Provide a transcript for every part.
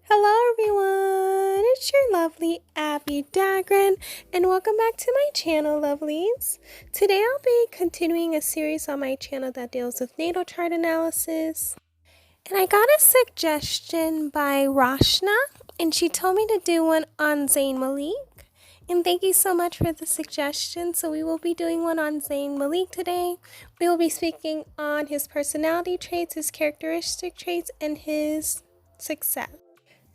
Hello everyone, it's your lovely Abbie Dagrin and welcome back to my channel, lovelies. Today I'll be continuing a series on my channel that deals with natal chart analysis. And I got a suggestion by Roshna and she told me to do one on Zayn Malik. And thank you so much for the suggestion. So we will be doing one on Zayn Malik today. We will be speaking on his personality traits, his characteristic traits, and his success.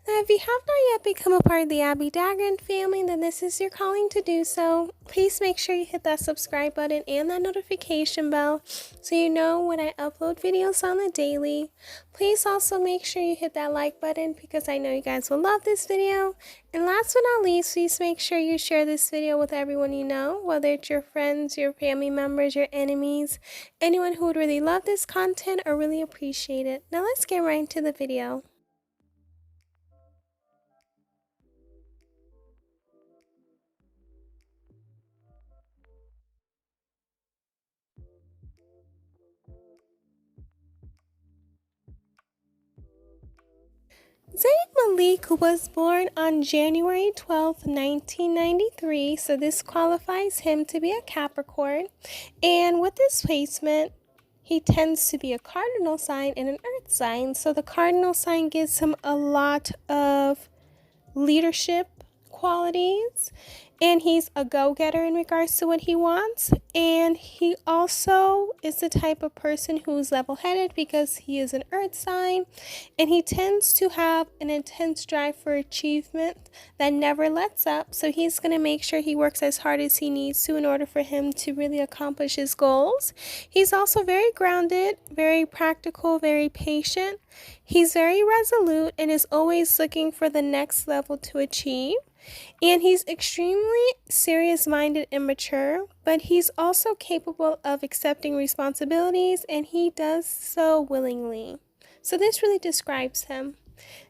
Now, if you have not yet become a part of the Abbie Dagrin family, then this is your calling to do so. Please make sure you hit that subscribe button and that notification bell so you know when I upload videos on the daily. Please also make sure you hit that like button because I know you guys will love this video. And last but not least, please make sure you share this video with everyone you know, whether it's your friends, your family members, your enemies, anyone who would really love this content or really appreciate it. Now let's get right into the video. Zayn Malik was born on January 12, 1993, so this qualifies him to be a Capricorn. And with this placement, he tends to be a cardinal sign and an earth sign. So the cardinal sign gives him a lot of leadership qualities, and he's a go-getter in regards to what he wants. And he also is the type of person who's level-headed because he is an earth sign, and he tends to have an intense drive for achievement that never lets up. So he's going to make sure he works as hard as he needs to in order for him to really accomplish his goals. He's also very grounded, very practical, very patient. He's very resolute and is always looking for the next level to achieve. And he's extremely serious-minded and mature, but he's also capable of accepting responsibilities, and he does so willingly. So this really describes him.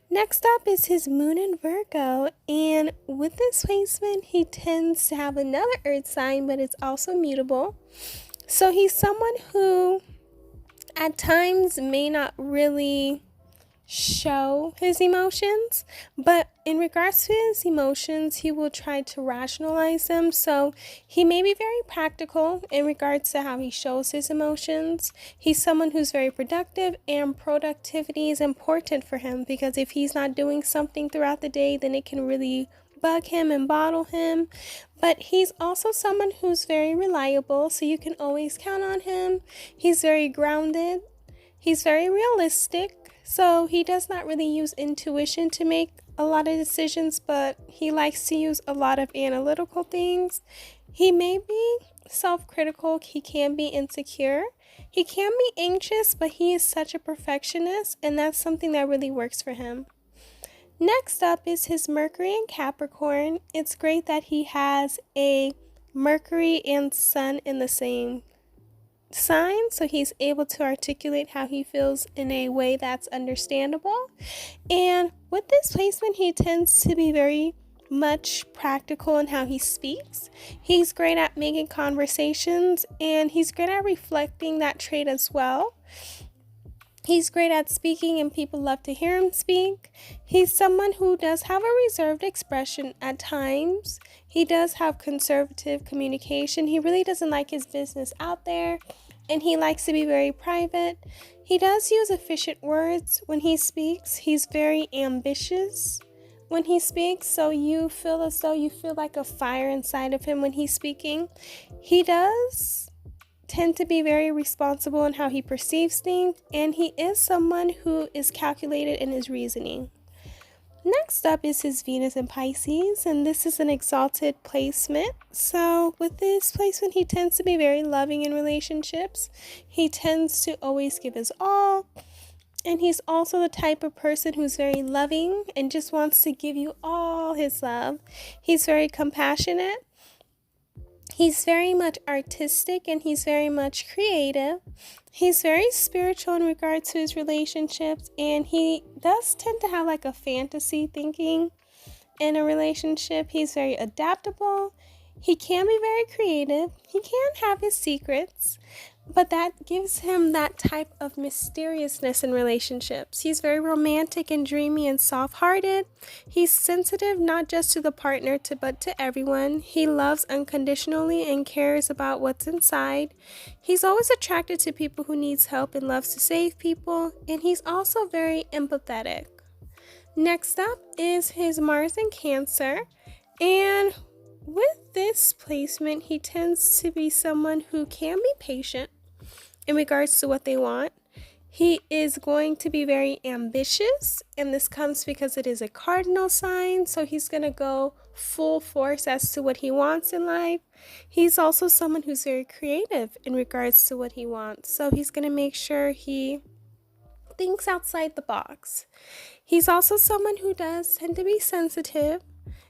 Next up is his moon in Virgo, and with this placement, he tends to have another earth sign, but it's also mutable. So he's someone who at times may not really show his emotions, but in regards to his emotions, he will try to rationalize them. So he may be very practical in regards to how he shows his emotions. He's someone who's very productive, and productivity is important for him because if he's not doing something throughout the day, then it can really bug him and bottle him. But he's also someone who's very reliable, so you can always count on him. He's very grounded. He's very realistic. So he does not really use intuition to make a lot of decisions, but he likes to use a lot of analytical things. He may be self-critical. He can be insecure. He can be anxious, but he is such a perfectionist, and that's something that really works for him. Next up is his Mercury and Capricorn. It's great that he has a Mercury and Sun in the same sign, so he's able to articulate how he feels in a way that's understandable. And with this placement, he tends to be very much practical in how he speaks. He's great at making conversations, and he's great at reflecting that trait as well. He's great at speaking, and people love to hear him speak. He's someone who does have a reserved expression at times. He does have conservative communication. He really doesn't like his business out there, and he likes to be very private. He does use efficient words when he speaks. He's very ambitious when he speaks, so you feel as though you feel like a fire inside of him when he's speaking. He does tend to be very responsible in how he perceives things, and he is someone who is calculated in his reasoning. Next up is his Venus in Pisces, and this is an exalted placement. So with this placement, he tends to be very loving in relationships. He tends to always give his all, and he's also the type of person who's very loving and just wants to give you all his love. He's very compassionate. He's very much artistic, and he's very much creative. He's very spiritual in regards to his relationships, and he does tend to have like a fantasy thinking in a relationship. He's very adaptable. He can be very creative. He can have his secrets, But that gives him that type of mysteriousness in relationships. He's very romantic and dreamy and soft-hearted. He's sensitive not just to the partner but to everyone. He loves unconditionally and cares about what's inside. He's always attracted to people who needs help and loves to save people. And he's also very empathetic. Next up is his Mars in Cancer. And with this placement, he tends to be someone who can be patient in regards to what they want. He is going to be very ambitious, and this comes because it is a cardinal sign, so he's going to go full force as to what he wants in life. He's also someone who's very creative in regards to what he wants, so he's going to make sure he thinks outside the box. He's also someone who does tend to be sensitive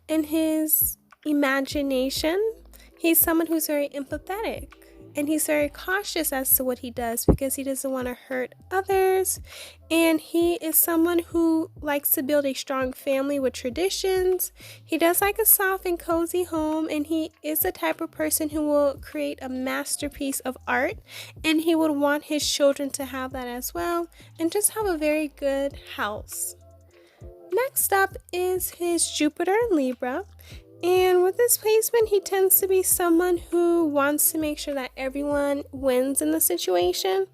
in his imagination. He's someone who's very empathetic. And he's very cautious as to what he does because he doesn't want to hurt others. And he is someone who likes to build a strong family with traditions. He does like a soft and cozy home. And he is the type of person who will create a masterpiece of art. And he would want his children to have that as well. And just have a very good house. Next up is his Jupiter in Libra. And with this placement, he tends to be someone who wants to make sure that everyone wins in the situation.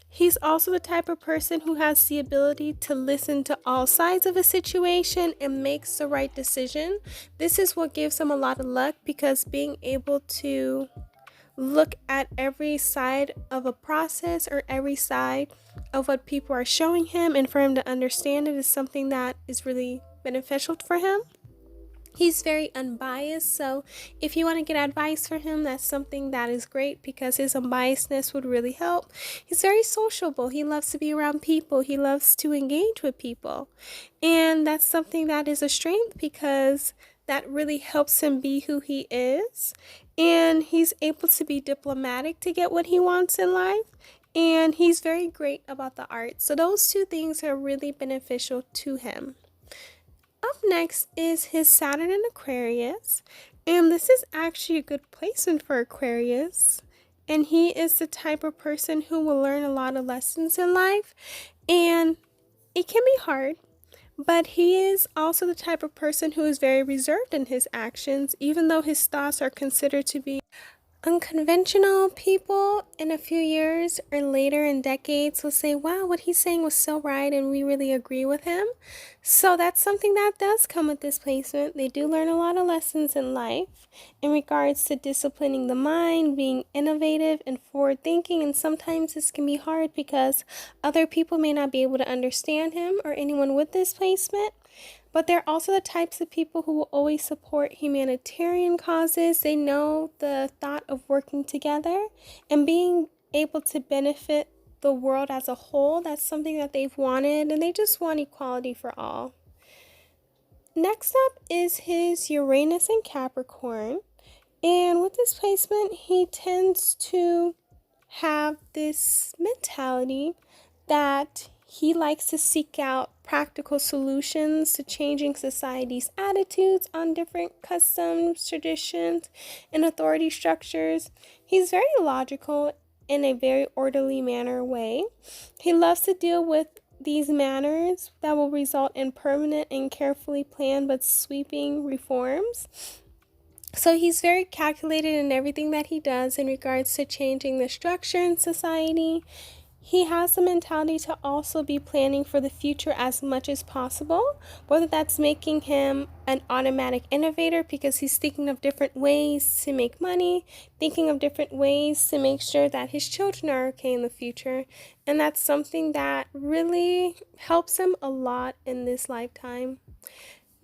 He's also the type of person who has the ability to listen to all sides of a situation and makes the right decision. This is what gives him a lot of luck, because being able to look at every side of a process or every side of what people are showing him, and for him to understand it, is something that is really beneficial for him. He's very unbiased, so if you want to get advice for him, that's something that is great because his unbiasedness would really help. He's very sociable. He loves to be around people. He loves to engage with people. And that's something that is a strength because that really helps him be who he is. And he's able to be diplomatic to get what he wants in life. And he's very great about the arts. So those two things are really beneficial to him. Up next is his Saturn and Aquarius, and this is actually a good placement for Aquarius, and he is the type of person who will learn a lot of lessons in life, and it can be hard, but he is also the type of person who is very reserved in his actions, even though his thoughts are considered to be unconventional. People in a few years or later in decades will say, wow, what he's saying was so right, and we really agree with him. So that's something that does come with this placement. They do learn a lot of lessons in life in regards to disciplining the mind, being innovative and forward thinking, and sometimes this can be hard because other people may not be able to understand him or anyone with this placement. But they're also the types of people who will always support humanitarian causes. They know the thought of working together and being able to benefit the world as a whole. That's something that they've wanted, and they just want equality for all. Next up is his Uranus in Capricorn. And with this placement, he tends to have this mentality that he likes to seek out practical solutions to changing society's attitudes on different customs, traditions, and authority structures. He's very logical in a very orderly manner way. He loves to deal with these manners that will result in permanent and carefully planned but sweeping reforms. So he's very calculated in everything that he does in regards to changing the structure in society. He has the mentality to also be planning for the future as much as possible, whether that's making him an automatic innovator because he's thinking of different ways to make money, thinking of different ways to make sure that his children are okay in the future. And that's something that really helps him a lot in this lifetime.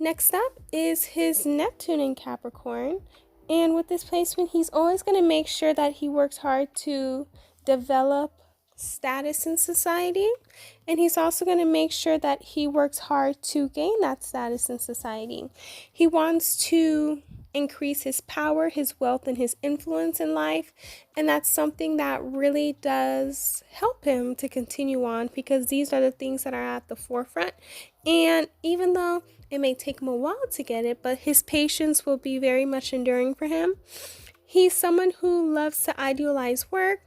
Next up is his Neptuning Capricorn. And with this placement, he's always going to make sure that he works hard to develop status in society, and he's also going to make sure that he works hard to gain that status in society. He wants to increase his power, his wealth, and his influence in life, and that's something that really does help him to continue on because these are the things that are at the forefront. And even though it may take him a while to get it, but his patience will be very much enduring for him. He's someone who loves to idealize work.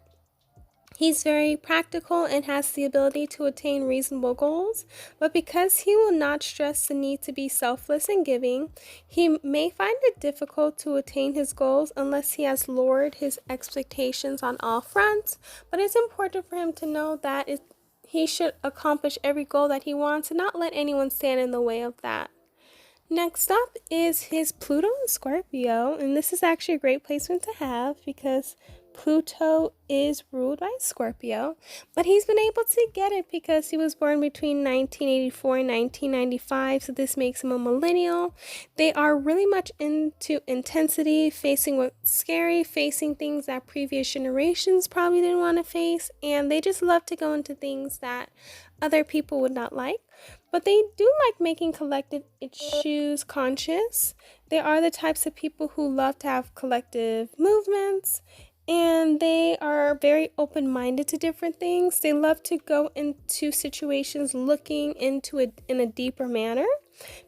He's very practical and has the ability to attain reasonable goals, but because he will not stress the need to be selfless and giving, he may find it difficult to attain his goals unless he has lowered his expectations on all fronts. But it's important for him to know that he should accomplish every goal that he wants and not let anyone stand in the way of that. Next up is his Pluto in Scorpio, and this is actually a great placement to have because Pluto is ruled by Scorpio, but he's been able to get it because he was born between 1984 and 1995, so this makes him a millennial. They are really much into intensity, facing what's scary, facing things that previous generations probably didn't want to face, and they just love to go into things that other people would not like. But they do like making collective issues conscious. They are the types of people who love to have collective movements, and they are very open-minded to different things. They love to go into situations looking into it in a deeper manner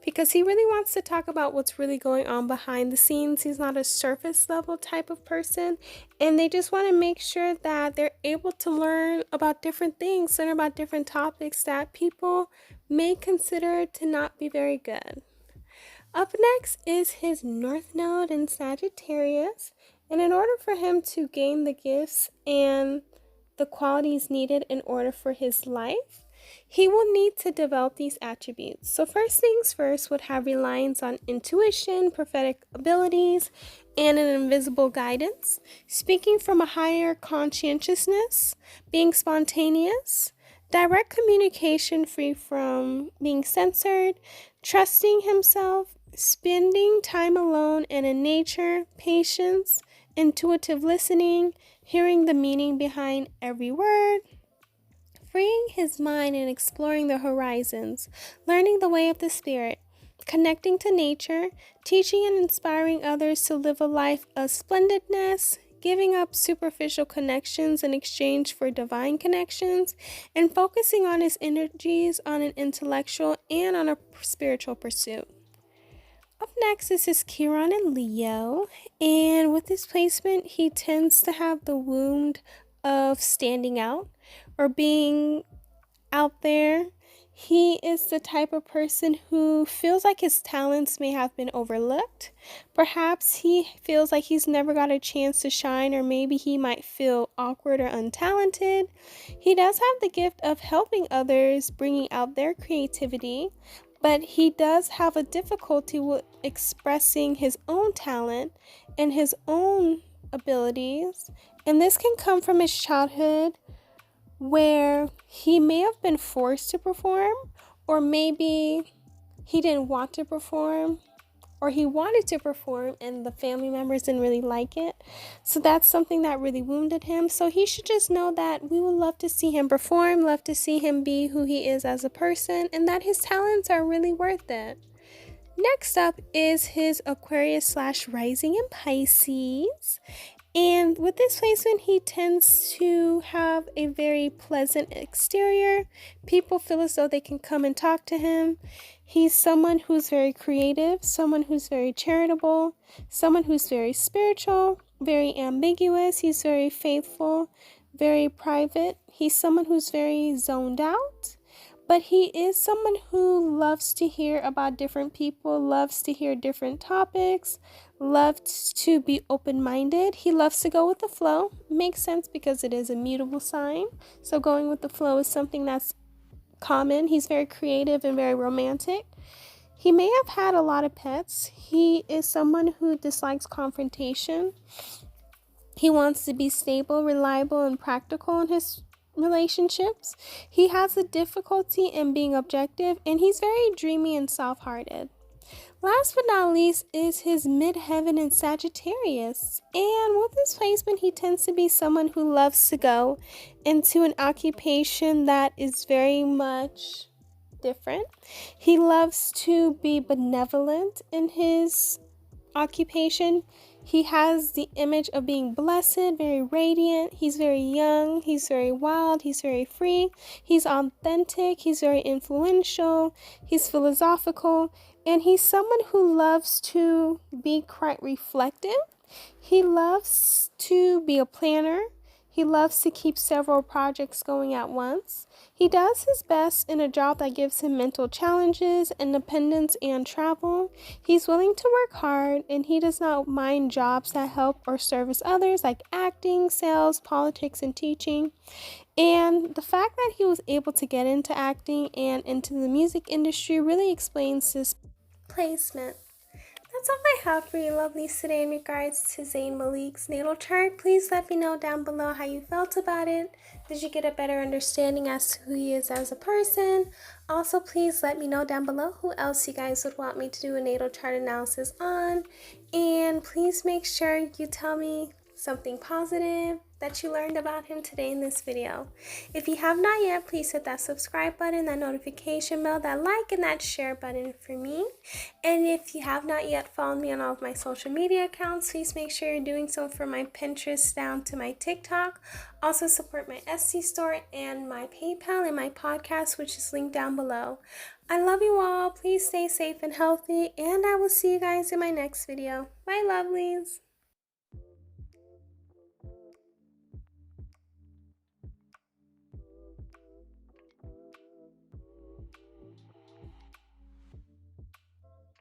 because he really wants to talk about what's really going on behind the scenes. He's not a surface level type of person, and they just want to make sure that they're able to learn about different things, learn about different topics that people may consider to not be very good. Up next is his North Node in Sagittarius, and in order for him to gain the gifts and the qualities needed in order for his life, he will need to develop these attributes. So first things first would have reliance on intuition, prophetic abilities, and an invisible guidance, speaking from a higher conscientiousness, being spontaneous, direct communication free from being censored, trusting himself, spending time alone and in nature, patience, intuitive listening, hearing the meaning behind every word, freeing his mind and exploring the horizons, learning the way of the spirit, connecting to nature, teaching and inspiring others to live a life of splendidness, giving up superficial connections in exchange for divine connections, and focusing on his energies on an intellectual and on a spiritual pursuit. Up next is his Chiron in Leo, and with this placement, he tends to have the wound of standing out or being out there. He is the type of person who feels like his talents may have been overlooked. Perhaps he feels like he's never got a chance to shine, or maybe he might feel awkward or untalented. He does have the gift of helping others, bringing out their creativity, but he does have a difficulty with expressing his own talent and his own abilities. And this can come from his childhood, where he may have been forced to perform, or maybe he didn't want to perform, or he wanted to perform and the family members didn't really like it. So that's something that really wounded him. So he should just know that we would love to see him perform, love to see him be who he is as a person, and that his talents are really worth it. Next up is his Aquarius / rising in Pisces. And with this placement, he tends to have a very pleasant exterior. People feel as though they can come and talk to him. He's someone who's very creative, someone who's very charitable, someone who's very spiritual, very ambiguous. He's very faithful, very private. He's someone who's very zoned out. But he is someone who loves to hear about different people, loves to hear different topics, loves to be open-minded. He loves to go with the flow. Makes sense because it is a mutable sign. So going with the flow is something that's common. He's very creative and very romantic. He may have had a lot of pets. He is someone who dislikes confrontation. He wants to be stable, reliable, and practical in his relationships. He has a difficulty in being objective, and he's very dreamy and soft-hearted. Last but not least is his midheaven in Sagittarius. And with this placement, he tends to be someone who loves to go into an occupation that is very much different. He loves to be benevolent in his occupation. He has the image of being blessed, very radiant. He's very young. He's very wild. He's very free. He's authentic. He's very influential. He's philosophical. And he's someone who loves to be quite reflective. He loves to be a planner. He loves to keep several projects going at once. He does his best in a job that gives him mental challenges, independence, and travel. He's willing to work hard, and he does not mind jobs that help or service others like acting, sales, politics, and teaching. And the fact that he was able to get into acting and into the music industry really explains his placement. That's all I have for you lovelies today in regards to Zayn Malik's natal chart. Please let me know down below how you felt about it. Did you get a better understanding as to who he is as a person? Also, please let me know down below who else you guys would want me to do a natal chart analysis on. And please make sure you tell me something positive that you learned about him today in this video. If you have not yet, please hit that subscribe button, that notification bell, that like, and that share button for me. And if you have not yet followed me on all of my social media accounts, please make sure you're doing so from my Pinterest down to my TikTok. Also support my Etsy store and my PayPal and my podcast, which is linked down below. I love you all. Please stay safe and healthy, and I will see you guys in my next video. Bye, lovelies.